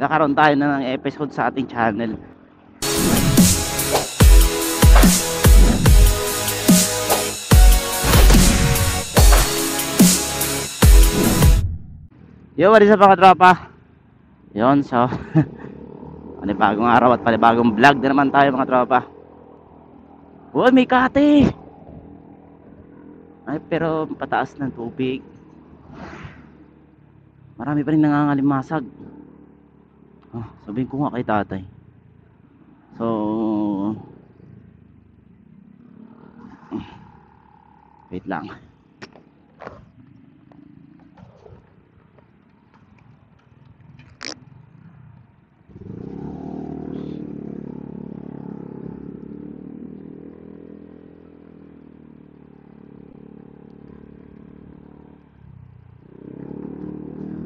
magkakaroon tayo na ng episode sa ating channel. Yo, what is up mga tropa? Yun, so panibagong araw at panibagong vlog na naman tayo mga tropa. Uy, may kate! Ay, pero pataas ng tubig. Marami pa rin nangangalimasag. Sabihin ko nga kay tatay. So wait lang.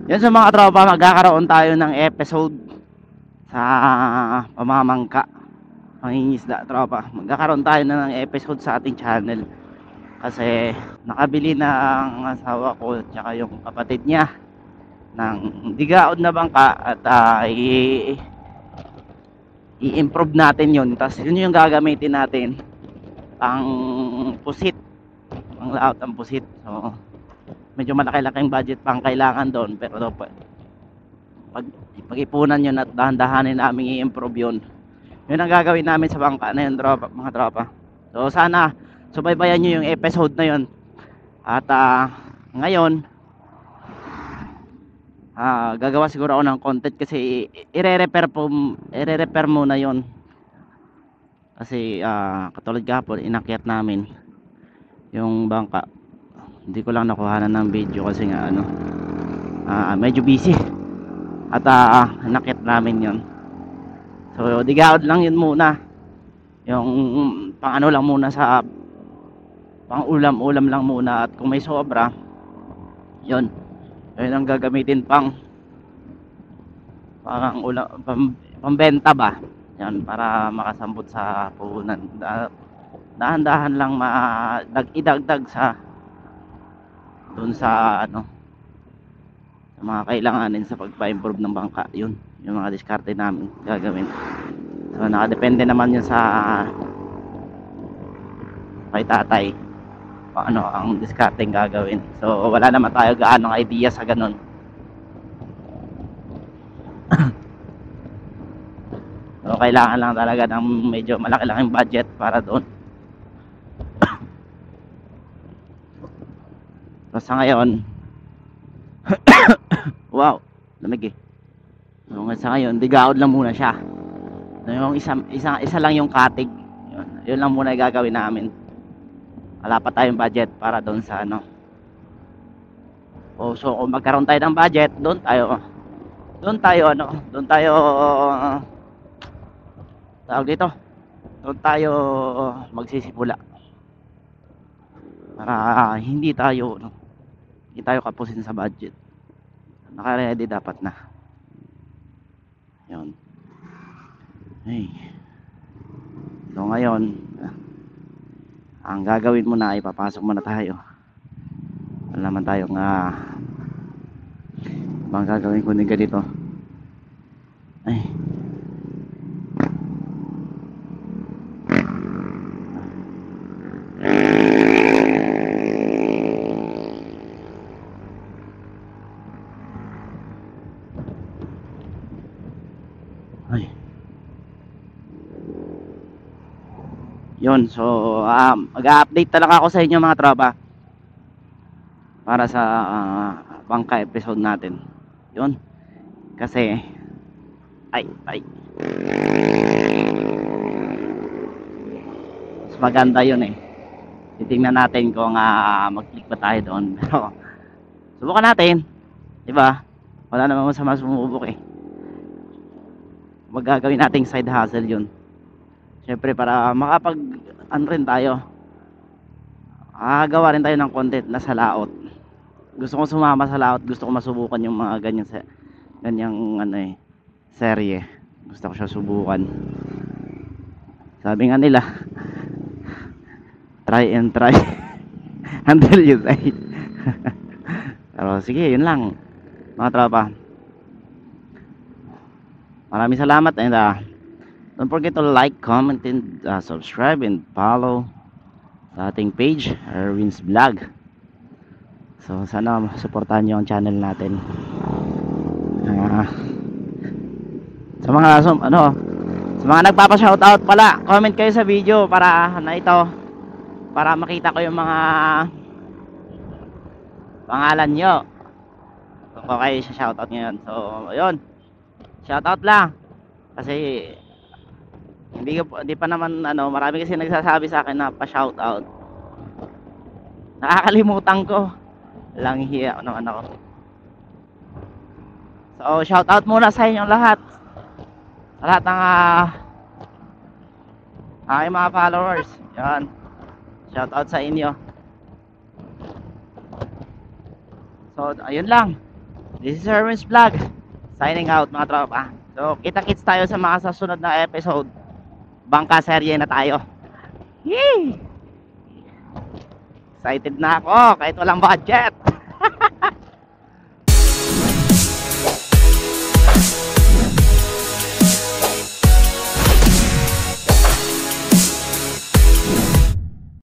Yan sa mga tropa, magkakaroon tayo ng episode sa pamamangka, pangingisda tropa. Magkakaroon tayo na ng episode sa ating channel kasi nakabili na ang asawa ko at saka yung kapatid niya ng digaod na bangka at i-improve natin yun. Tapos yun yung gagamitin natin ang pusit, ang laot ang pusit. So medyo malaki-laking budget pang kailangan doon, pero pag-ipunan yun at dahan-dahanin namin i-improve yun. Yun ang gagawin namin sa bangka na yun tropa, mga tropa. So sana subaybayan nyo yung episode na yun. At ngayon gagawa siguro ako ng content kasi i-repair muna yun. Kasi katulad kahapon inakyat namin yung bangka, hindi ko lang nakuhanan ng video kasi nga medyo busy at nakit namin yon. So digaod lang yun muna, yung pang ano lang muna, sa pang ulam lang muna, at kung may sobra yun ang gagamitin pang parang ulam, pambenta ba yan, para makasambot sa puhunan. Dahan-dahan lang idagdag sa doon sa sa mga kailanganin sa pagpa-improve ng bangka. Yun yung mga diskarte namin gagawin. So nakadepende naman yun sa kay tatay paano ang diskarte gagawin. So wala naman tayo gaanong idea sa ganun. So kailangan lang talaga ng medyo malaki-laking budget para doon. So sa ngayon wow, lamig eh. So sa ngayon digaod lang muna siya. So, yung isa lang yung katig. Yun lang muna gagawin namin. Wala pa tayong budget para doon sa so kung magkaroon tayo ng budget, doon tayo tawag dito, doon tayo magsisimula para hindi tayo kapusin sa budget. Naka-ready dapat na yun. So ngayon ang gagawin muna ay papasok muna tayo. Wala naman tayong bang gagawin ko ng ganito. Yun, so mag-update talaga ako sa inyo mga tropa para sa bangka episode natin. Yun, kasi mas maganda yun eh. Titingnan natin kung mag-click ba tayo doon. Pero subukan natin, diba? Wala namang masama sumubok eh. Magagawin nating side hustle yun. Siyempre para rin tayo, gawa rin tayo ng content na sa laot. Gusto ko sumama sa laot, gusto ko masubukan yung mga ganyang serye. Gusto ko siya subukan. Sabi nga nila, try and try until you try. Pero sige, yun lang mga tropa. Maraming salamat and don't forget to like, comment, and subscribe and follow sa ating page, Erwin's Vlog. So sana supportahan nyo ang channel natin. Ah, sa mga sa mga nagpapa-shoutout pala, comment kayo sa video para para makita ko yung mga pangalan nyo. So, kayo sa shoutout ngayon. So, ayun. Shoutout lang. Kasi hindi pa naman marami kasi nagsasabi sa akin na pa-shoutout. Nakakalimutan ko. Lang hiya naman ako. So, shoutout muna sa inyong lahat. Sa lahat ng aking mga followers. Yan. Shoutout sa inyo. So, ayun lang. This is Erwin's Vlog. Signing out mga tropa. So, kita-kits tayo sa mga susunod na episode. Bangka serye na tayo. Yee! Excited na ako kahit walang budget.